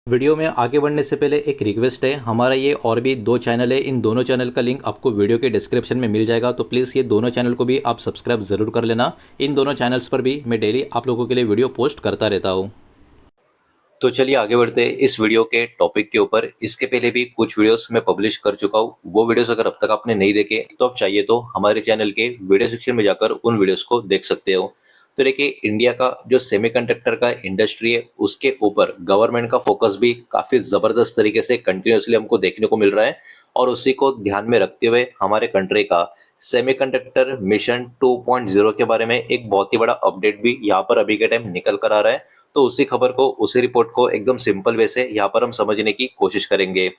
Video में आगे बढ़ने से पहले एक रिक्वेस्ट है। हमारा ये और भी दो चैनल है, इन दोनों चैनल का लिंक आपको वीडियो के डिस्क्रिप्शन में मिल जाएगा, तो प्लीज़ ये दोनों चैनल को भी आप सब्सक्राइब ज़रूर कर लेना। इन दोनों चैनल्स पर भी मैं डेली आप लोगों के लिए वीडियो पोस्ट करता रहता हूँ। तो चलिए आगे बढ़ते हैं इस वीडियो के टॉपिक के ऊपर। इसके पहले भी कुछ वीडियोस मैं पब्लिश कर चुका हूँ, वो वीडियोस अगर अब तक आपने नहीं देखे तो आप चाहिए तो हमारे चैनल के वीडियो सेक्शन में जाकर उन वीडियोस को देख सकते हो। तो देखिए, इंडिया का जो सेमीकंडक्टर का इंडस्ट्री है उसके ऊपर गवर्नमेंट का फोकस भी काफी जबरदस्त तरीके से कंटिन्यूअसली हमको देखने को मिल रहा है, और उसी को ध्यान में रखते हुए हमारे कंट्री का सेमीकंडक्टर मिशन 2.0 के बारे में एक बहुत ही बड़ा अपडेट भी यहाँ पर अभी के टाइम निकल कर आ रहा है। तो उसी खबर को, उसी रिपोर्ट को एकदम सिंपल वे से यहाँ पर हम समझने की कोशिश करेंगे।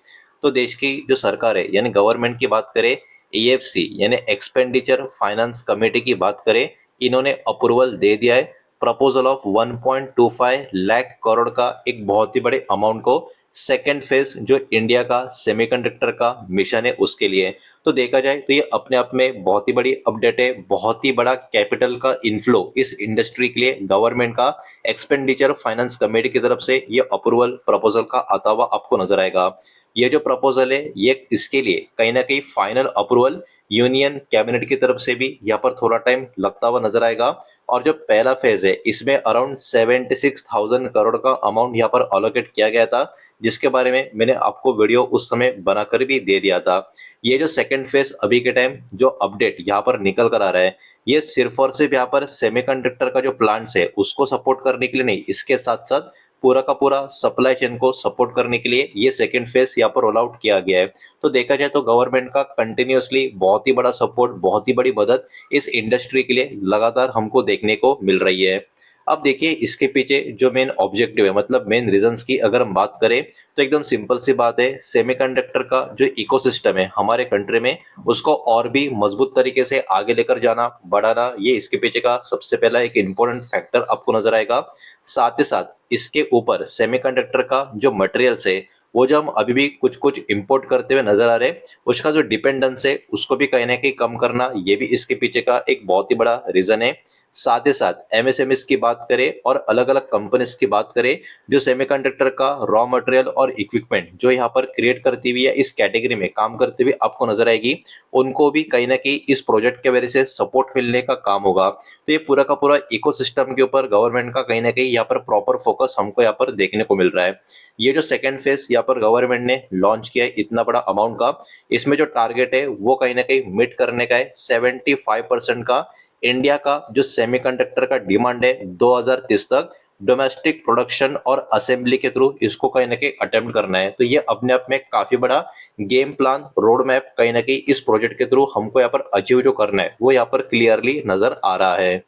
तो देश की जो सरकार है यानी गवर्नमेंट की बात करें, ईएफसी यानी एक्सपेंडिचर फाइनेंस कमेटी की बात करें, इन्होंने अप्रूवल दे दिया है प्रपोजल ऑफ 1.25 लाख करोड़ का एक बहुत ही बड़े अमाउंट को सेकेंड फेज जो इंडिया का सेमीकंडक्टर का मिशन है उसके लिए। तो देखा जाए तो ये अपने आप में बहुत ही बड़ी अपडेट है, बहुत ही बड़ा कैपिटल का इनफ्लो इस इंडस्ट्री के लिए गवर्नमेंट का एक्सपेंडिचर फाइनेंस कमेटी की तरफ से ये अप्रूवल प्रपोजल का आता हुआ आपको नजर आएगा। ये जो प्रपोजल है ये इसके लिए कहीं ना कहीं फाइनल अप्रूवल यूनियन कैबिनेट की तरफ से भी यहाँ पर थोड़ा टाइम लगता हुआ नजर आएगा। और जो पहला फेज है इसमें अराउंड 76,000 करोड़ का अमाउंट यहाँ पर अलोकेट किया गया था, जिसके बारे में मैंने आपको वीडियो उस समय बनाकर भी दे दिया था। ये जो सेकंड फेज अभी के टाइम जो अपडेट यहाँ पर निकल कर आ रहा है, ये सिर्फ और सिर्फ यहाँ पर सेमीकंडक्टर का जो प्लांट्स है उसको सपोर्ट करने के लिए नहीं, इसके साथ साथ पूरा का पूरा सप्लाई चेन को सपोर्ट करने के लिए ये सेकंड फेज यहाँ पर रोल आउट किया गया है। तो देखा जाए तो गवर्नमेंट का कंटिन्यूअसली बहुत ही बड़ा सपोर्ट, बहुत ही बड़ी मदद इस इंडस्ट्री के लिए लगातार हमको देखने को मिल रही है। अब देखिए, इसके पीछे जो मेन ऑब्जेक्टिव है, मतलब मेन रीजंस की अगर हम बात करें तो एकदम सिंपल सी बात है। सेमीकंडक्टर का जो इकोसिस्टम है हमारे कंट्री में, उसको और भी मजबूत तरीके से आगे लेकर जाना, बढ़ाना, ये इसके पीछे का सबसे पहला एक इम्पोर्टेंट फैक्टर आपको नजर आएगा। साथ ही साथ इसके ऊपर सेमीकंडक्टर का जो मटेरियल्स है, वो जो हम अभी भी कुछ कुछ इंपोर्ट करते हुए नजर आ रहे हैं, उसका जो डिपेंडेंस है उसको भी कहीं ना कहीं कम करना, ये भी इसके पीछे का एक बहुत ही बड़ा रीजन है। साथ ही साथ एमएसएमईस की बात करें और अलग अलग कंपनीज की बात करें, जो सेमीकंडक्टर का रॉ मटेरियल और इक्विपमेंट जो यहाँ पर क्रिएट करती हुई या इस कैटेगरी में काम करती हुई आपको नजर आएगी, उनको भी कहीं ना कहीं इस प्रोजेक्ट के वजह से सपोर्ट मिलने का काम होगा। तो ये पूरा का पूरा इकोसिस्टम के ऊपर गवर्नमेंट का कहीं ना कहीं यहाँ पर प्रॉपर फोकस हमको यहाँ पर देखने को मिल रहा है। ये जो सेकेंड फेज यहाँ पर गवर्नमेंट ने लॉन्च किया है इतना बड़ा अमाउंट का, इसमें जो टारगेट है वो कहीं ना कहीं मीट करने का है। 75% का इंडिया का जो सेमीकंडक्टर का डिमांड है 2030 तक डोमेस्टिक प्रोडक्शन और असेंबली के थ्रू इसको कहीं ना कहीं अटेम्प्ट करना है। तो ये अपने आप में काफी बड़ा गेम प्लान, रोड मैप कहीं ना कहीं इस प्रोजेक्ट के थ्रू हमको यहाँ पर अचीव जो करना है वो यहाँ पर क्लियरली नजर आ रहा है।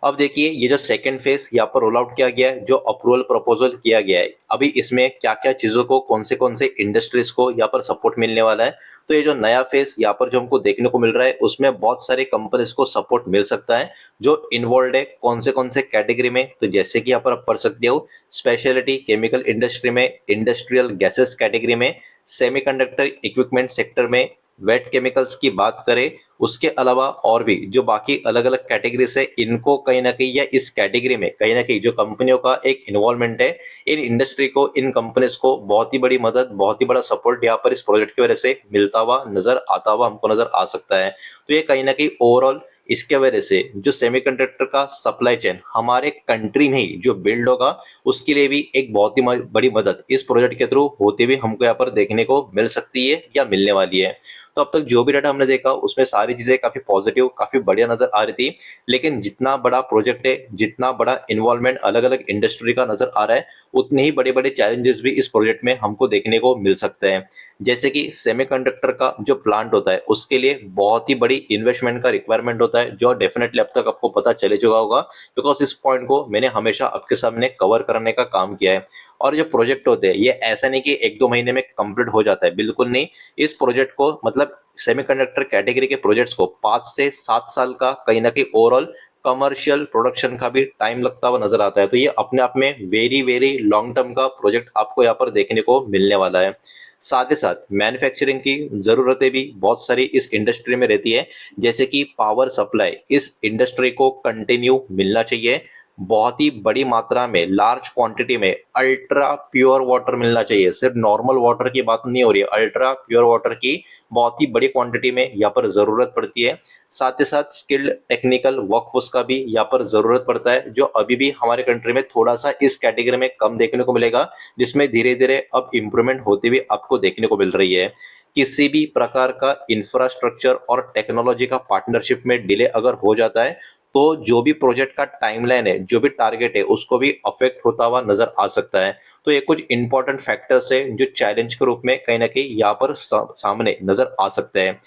अब देखिए, ये जो सेकंड फेज यहाँ पर रोल आउट किया गया है, जो अप्रूवल प्रपोजल किया गया है, अभी इसमें क्या क्या चीजों को, कौन से इंडस्ट्रीज को यहाँ पर सपोर्ट मिलने वाला है। तो ये जो नया फेज यहाँ पर जो हमको देखने को मिल रहा है उसमें बहुत सारे कंपनीज को सपोर्ट मिल सकता है जो इन्वॉल्व है कौन से कैटेगरी में। तो जैसे कि यहाँ पर आप पढ़ सकते हो, स्पेशलिटी केमिकल इंडस्ट्री में, इंडस्ट्रियल गैसेस कैटेगरी में, सेमीकंडक्टर इक्विपमेंट सेक्टर में, वेट केमिकल्स की बात करें, उसके अलावा और भी जो बाकी अलग अलग कैटेगरीज है, इनको कहीं ना कहीं या इस कैटेगरी में कहीं ना कहीं जो कंपनियों का एक इन्वॉल्वमेंट है, इन इंडस्ट्री को, इन कंपनीज को बहुत ही बड़ी मदद, बहुत ही बड़ा सपोर्ट यहाँ पर इस प्रोजेक्ट की वजह से मिलता हुआ नजर आता हुआ हमको नजर आ सकता है। तो ये कहीं ना कहीं ओवरऑल इसके वजह से जो सेमीकंडक्टर का सप्लाई चेन हमारे कंट्री में ही जो बिल्ड होगा, उसके लिए भी एक बहुत ही बड़ी मदद इस प्रोजेक्ट के थ्रू होते हुए हमको यहाँ पर देखने को मिल सकती है या मिलने वाली है। तो अब तक जो भी डाटा हमने देखा उसमें सारी चीजें काफी पॉजिटिव, काफी बढ़िया नजर आ रही थी। लेकिन जितना बड़ा प्रोजेक्ट है, जितना बड़ा इन्वॉल्वमेंट अलग अलग इंडस्ट्री का नजर आ रहा है, उतने ही बड़े बड़े चैलेंजेस भी इस प्रोजेक्ट में हमको देखने को मिल सकते हैं। जैसे कि सेमीकंडक्टर का जो प्लांट होता है उसके लिए बहुत ही बड़ी इन्वेस्टमेंट का रिक्वायरमेंट होता है, जो डेफिनेटली अब तक आपको पता चले चुका होगा, बिकॉज इस पॉइंट को मैंने हमेशा आपके सामने कवर करने का काम किया है। और जो प्रोजेक्ट होते हैं ये ऐसा नहीं कि एक दो महीने में कंप्लीट हो जाता है, बिल्कुल नहीं। इस प्रोजेक्ट को, मतलब सेमीकंडक्टर कैटेगरी के प्रोजेक्ट्स को 5 से 7 साल का कहीं ना कहीं ओवरऑल कमर्शियल प्रोडक्शन का भी टाइम लगता हुआ नजर आता है। तो ये अपने आप में वेरी वेरी लॉन्ग टर्म का प्रोजेक्ट आपको यहाँ पर देखने को मिलने वाला है। साथ ही साथ मैन्युफैक्चरिंग की जरूरतें भी बहुत सारी इस इंडस्ट्री में रहती है, जैसे कि पावर सप्लाई इस इंडस्ट्री को कंटिन्यू मिलना चाहिए। बहुत ही बड़ी मात्रा में, लार्ज क्वांटिटी में अल्ट्रा प्योर वाटर मिलना चाहिए। सिर्फ नॉर्मल वाटर की बात नहीं हो रही है, अल्ट्रा प्योर वाटर की बहुत ही बड़ी क्वांटिटी में यहाँ पर जरूरत पड़ती है। साथ ही साथ स्किल्ड टेक्निकल वर्कफोर्स का भी यहाँ पर जरूरत पड़ता है, जो अभी भी हमारे कंट्री में थोड़ा सा इस कैटेगरी में कम देखने को मिलेगा, जिसमें धीरे धीरे अब इंप्रूवमेंट होती हुई आपको देखने को मिल रही है। किसी भी प्रकार का इंफ्रास्ट्रक्चर और टेक्नोलॉजी का पार्टनरशिप में डिले अगर हो जाता है तो जो भी प्रोजेक्ट का टाइमलाइन है, जो भी टारगेट है, उसको भी अफेक्ट होता हुआ नजर आ सकता है। तो ये कुछ इंपॉर्टेंट फैक्टर्स है जो चैलेंज के रूप में कहीं ना कहीं यहाँ पर सामने नजर आ सकते हैं।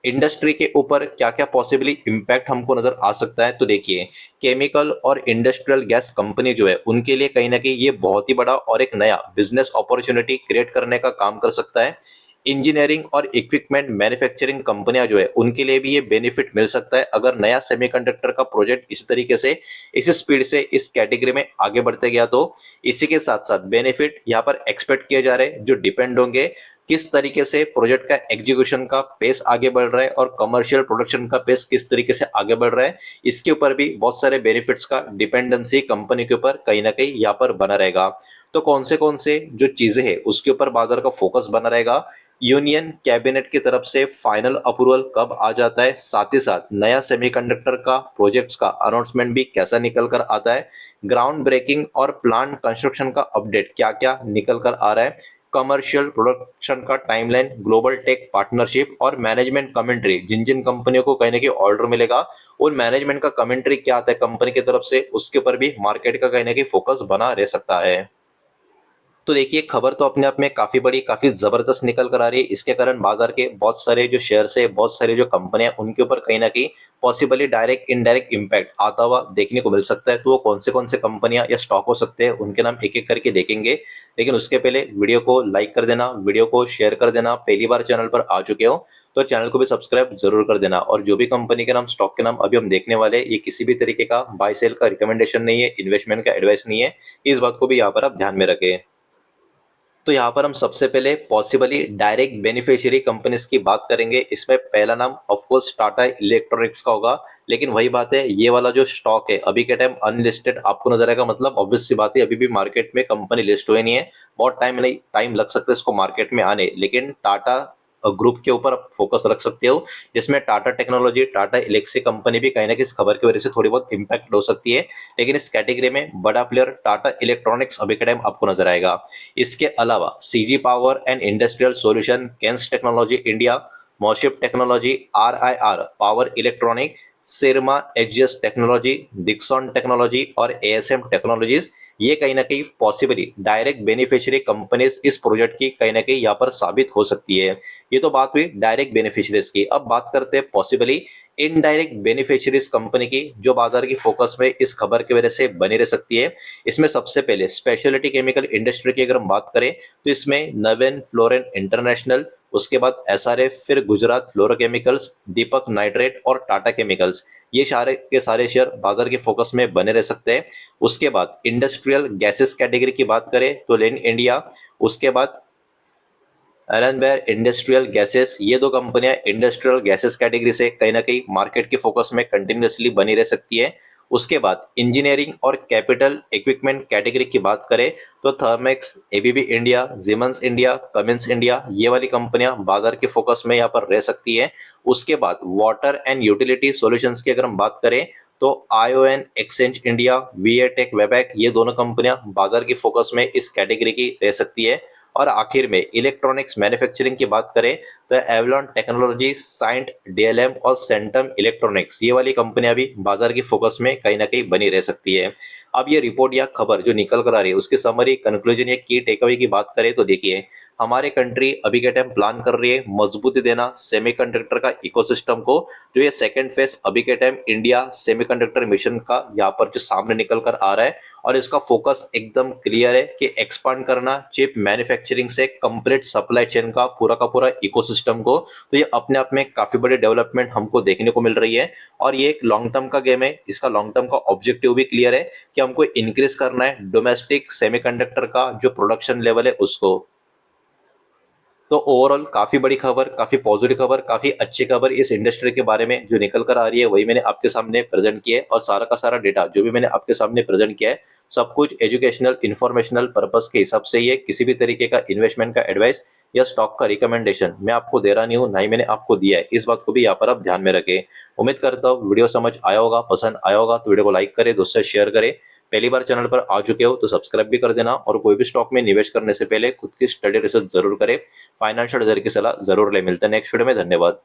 इंडस्ट्री के ऊपर क्या क्या पॉसिबली इम्पैक्ट हमको नजर आ सकता है, तो देखिए, केमिकल और इंडस्ट्रियल गैस कंपनी जो है उनके लिए कहीं ना कहीं ये बहुत ही बड़ा और एक नया बिजनेस अपॉर्चुनिटी क्रिएट करने का काम कर सकता है। इंजीनियरिंग और इक्विपमेंट मैन्युफैक्चरिंग कंपनियां जो है उनके लिए भी ये बेनिफिट मिल सकता है, अगर नया सेमीकंडक्टर का प्रोजेक्ट इस तरीके से, इस स्पीड से इस कैटेगरी में आगे बढ़ते गया तो इसी के साथ साथ बेनिफिट यहाँ पर एक्सपेक्ट किए जा रहे हैं, जो डिपेंड होंगे किस तरीके से प्रोजेक्ट का एग्जीक्यूशन का पेस आगे बढ़ रहा है और कमर्शियल प्रोडक्शन का पेस किस तरीके से आगे बढ़ रहा है। इसके ऊपर भी बहुत सारे बेनिफिट्स का डिपेंडेंसी कंपनी के ऊपर कहीं ना कहीं यहाँ पर बना रहेगा। तो कौन से जो चीजें हैं उसके ऊपर बाजार का फोकस बना रहेगा, यूनियन कैबिनेट की तरफ से फाइनल अप्रूवल कब आ जाता है, साथ ही साथ नया सेमीकंडक्टर का प्रोजेक्ट्स का अनाउंसमेंट भी कैसा निकल कर आता है, ग्राउंड ब्रेकिंग और प्लांट कंस्ट्रक्शन का अपडेट क्या क्या निकल कर आ रहा है, कमर्शियल प्रोडक्शन का टाइमलाइन, ग्लोबल टेक पार्टनरशिप और मैनेजमेंट कमेंट्री, जिन जिन कंपनियों को कहीं ना कहीं ऑर्डर मिलेगा उन मैनेजमेंट का कमेंट्री क्या आता है कंपनी की तरफ से, उसके ऊपर भी मार्केट का कहीं ना कहीं फोकस बना रह सकता है। तो देखिए, खबर तो अपने आप में काफी बड़ी, काफी जबरदस्त निकल कर आ रही है। इसके कारण बाजार के बहुत सारे जो शेयर्स है, बहुत सारे जो कंपनियां, उनके ऊपर कहीं ना कहीं पॉसिबली डायरेक्ट इनडायरेक्ट इंपैक्ट आता हुआ देखने को मिल सकता है। तो वो कौन से कंपनियां या स्टॉक हो सकते हैं, उनके नाम एक एक करके देखेंगे। लेकिन उसके पहले वीडियो को लाइक कर देना, वीडियो को शेयर कर देना। पहली बार चैनल पर आ चुके हो तो चैनल को भी सब्सक्राइब जरूर कर देना। और जो भी कंपनी के नाम, स्टॉक के नाम अभी हम देखने वाले, ये किसी भी तरीके का बाय सेल का रिकमेंडेशन नहीं है, इन्वेस्टमेंट का एडवाइस नहीं है। इस बात को भी यहाँ पर आप ध्यान में रखें। तो यहाँ पर हम सबसे पहले पॉसिबली डायरेक्ट बेनिफिशियरी कंपनीज की बात करेंगे। इसमें पहला नाम ऑफ कोर्स टाटा इलेक्ट्रॉनिक्स का होगा। लेकिन वही बात है, ये वाला जो स्टॉक है अभी के टाइम अनलिस्टेड आपको नजर आएगा, मतलब ऑब्वियस सी बात है, अभी भी मार्केट में कंपनी लिस्ट हुई नहीं है, बहुत टाइम लग सकता है इसको मार्केट में आने। लेकिन टाटा ग्रुप के ऊपर आप फोकस रख सकते हो, जिसमें टाटा टेक्नोलॉजी, टाटा इलेक्सी कंपनी भी कहीं ना कहीं इस खबर की वजह से थोड़ी बहुत इंपैक्ट हो सकती है। लेकिन इस कैटेगरी में बड़ा प्लेयर टाटा इलेक्ट्रॉनिक्स अभी के टाइम आपको नजर आएगा। इसके अलावा CG power and industrial solution, Kaynes technology India, MosChip technology, RIR power electronic, Syrma HGS technology, Dixon technology और एएसएम टेक्नोलॉजीज, ये कहीं ना कहीं पॉसिबली डायरेक्ट बेनिफिशियरी कंपनीज इस प्रोजेक्ट की कहीं ना कहीं यहाँ पर साबित हो सकती है। ये तो बात हुई डायरेक्ट बेनिफिशियरीज की। अब बात करते हैं पॉसिबली इनडायरेक्ट बेनिफिशियरीज कंपनी की, जो बाजार की फोकस में इस खबर की वजह से बनी रह सकती है। इसमें सबसे पहले स्पेशलिटी केमिकल इंडस्ट्री की अगर हम बात करें तो इसमें नवेन फ्लोरेन इंटरनेशनल, उसके बाद एसआरएफ, फिर गुजरात फ्लोरोकेमिकल्स, दीपक नाइट्रेट और टाटा केमिकल्स, ये सारे के सारे शेयर बाजार के फोकस में बने रह सकते हैं। उसके बाद इंडस्ट्रियल गैसेस कैटेगरी की बात करें तो लेन इंडिया, उसके बाद एलनबेर इंडस्ट्रियल गैसेस, ये दो कंपनियां इंडस्ट्रियल गैसेस कैटेगरी से कहीं ना कहीं मार्केट के फोकस में कंटिन्यूसली बनी रह सकती है। उसके बाद इंजीनियरिंग और कैपिटल इक्विपमेंट कैटेगरी की बात करें तो Thermax, ABB India, Siemens India, Cummins India, ये वाली कंपनियां बाजार के फोकस में यहाँ पर रह सकती है। उसके बाद वाटर एंड यूटिलिटी सॉल्यूशंस की अगर हम बात करें तो आईओएन एक्सचेंज इंडिया, वीएटेक, वेबैक, ये दोनों कंपनियां बाजार की फोकस में इस कैटेगरी की रह सकती है। और आखिर में इलेक्ट्रॉनिक्स मैन्युफैक्चरिंग की बात करें तो एवलॉन टेक्नोलॉजी, साइंट, डीएलएम और सेंटम इलेक्ट्रॉनिक्स, ये वाली कंपनियां भी बाजार की फोकस में कहीं ना कहीं बनी रह सकती है। अब ये रिपोर्ट या खबर जो निकल कर आ रही है उसकी समरी, कंक्लूजन या की टेकअवे की बात करें तो देखिए, हमारे कंट्री अभी के टाइम प्लान कर रही है मजबूती देना सेमीकंडक्टर का इकोसिस्टम को। जो ये सेकंड फेज अभी के टाइम इंडिया सेमीकंडक्टर मिशन का यहाँ पर जो सामने निकल कर आ रहा है, और इसका फोकस एकदम क्लियर है कि एक्सपांड करना चिप मैन्युफैक्चरिंग से कंप्लीट सप्लाई चेन का पूरा इकोसिस्टम को। तो ये अपने आप में काफी बड़ी डेवलपमेंट हमको देखने को मिल रही है, और ये एक लॉन्ग टर्म का गेम है। इसका लॉन्ग टर्म का ऑब्जेक्टिव भी क्लियर है कि हमको इंक्रीज करना है डोमेस्टिक सेमीकंडक्टर का जो प्रोडक्शन लेवल है उसको। तो ओवरऑल काफी बड़ी खबर, काफी पॉजिटिव खबर, काफी अच्छी खबर इस इंडस्ट्री के बारे में जो निकल कर आ रही है वही मैंने आपके सामने प्रेजेंट किया है। और सारा का सारा डेटा जो भी मैंने आपके सामने प्रेजेंट किया है सब कुछ एजुकेशनल इंफॉर्मेशनल पर्पस के हिसाब से ही है। किसी भी तरीके का इन्वेस्टमेंट का एडवाइस या स्टॉक का रिकमेंडेशन मैं आपको दे रहा नहीं हूँ, ना ही मैंने आपको दिया है। इस बात को भी यहाँ पर आप ध्यान में रखें। उम्मीद करता हूँ वीडियो समझ आया होगा, पसंद आया होगा तो वीडियो को लाइक करें, दोस्तों से शेयर करें। पहली बार चैनल पर आ चुके हो तो सब्सक्राइब भी कर देना और कोई भी स्टॉक में निवेश करने से पहले खुद की स्टडी रिसर्च जरूर करें, फाइनेंशियल एडवाइजर की सलाह जरूर ले। मिलते हैं नेक्स्ट वीडियो में, धन्यवाद।